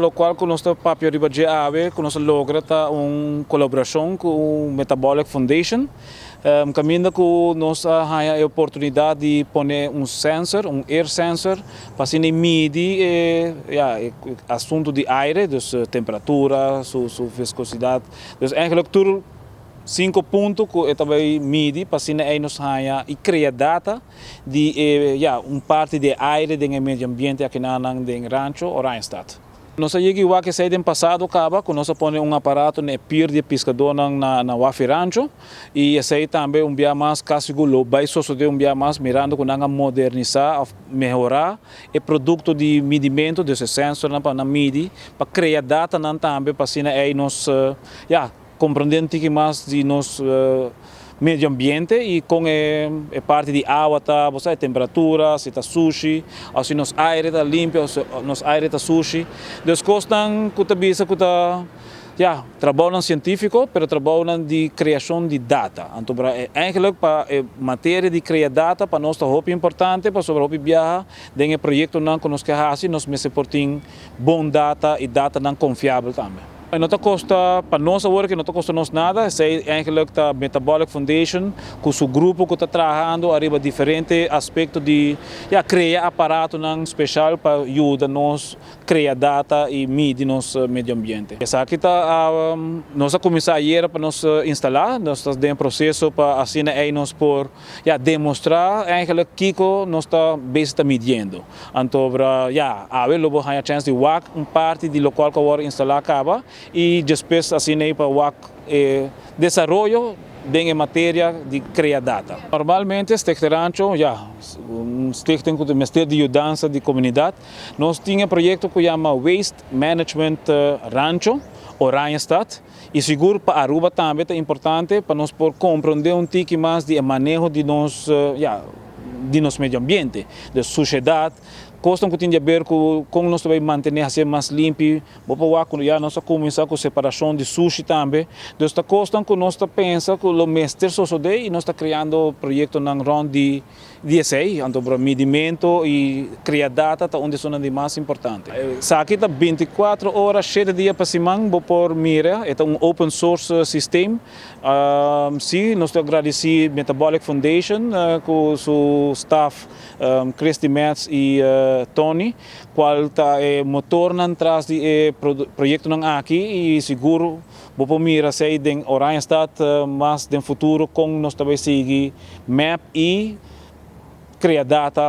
lo qual con nostro papio ribaje ave con nostro logra ta un colaboração com o Metabolic Foundation. Caminho com nós há a oportunidade de pôr sensor, air sensor, para se medir assunto de aire, dus temperatura, sua viscosidade. Dus eigenlijk tudo 5 pontos que eu também medi para se nós e criar data de parte de aire do meio ambiente aqui na rancho Oranjestad. Nós chegamos que sei do passado acaba que nós põe aparato no pier de pescador na Wafi Rancho e sei também dia mais caso o vai suceder dia mais mirando que nós modernizar, melhorar o produto de medimento desse sensor para medir para criar data também para se nós compreendendo que mais de nos meio ambiente e com a parte de água tá, você temperatura, se tá sushi, ou se nos aire tá limpo, ou se nos aire tá sushi. Então costam que tá bisa que tá trabalham científico, pero trabalham de criação de data. Então eigenlijk para matéria de criar data para nós tá muito importante para sobre o viajar, den projeto não que nós quer fazer, nós me suportem bom data e data não confiável também. Não custa para nós agora que não custa nós nada, sei eigenlijk da Metabolic Foundation com seu grupo que está trabalhando arriba diferentes aspectos de criar aparato não especial para ajudar nós criar data e medir nosso meio ambiente. Essa aqui está nós começar ayer para nós instalar, nós estamos em processo para assim nós por demonstrar eigenlijk que nós está bem medindo. Então para a ver logo a chance de work parte de local que agora instalar acaba e depois assim para o desenvolvimento de matéria de criar data. Normalmente este rancho stichting com o Ministério de Mudança de Comunidade, nós tínhamos projeto que chama Waste Management Rancho Oranjestad e seguro para Aruba também é importante para nós por compreender tique mais de manejo de nosso meio ambiente, de sociedade. Costam que tem a ver com nós também manter assim mais limpo, para nós começar com separação de sushi também. Então, costam que nós pensa que o mestre sucede e nós está criando projeto na round de DSA, então para medimento e criar data, onde são de mais importante. Aqui está 24 horas, 7 dias para semana, por mira, é open source system. Sim, nós agradecemos Metabolic Foundation com o staff Christy Metz e Tony, qual está motor atrás do projeto aqui e seguro vou mira sei em Oranjestad mas no futuro com nós também seguir map e criar data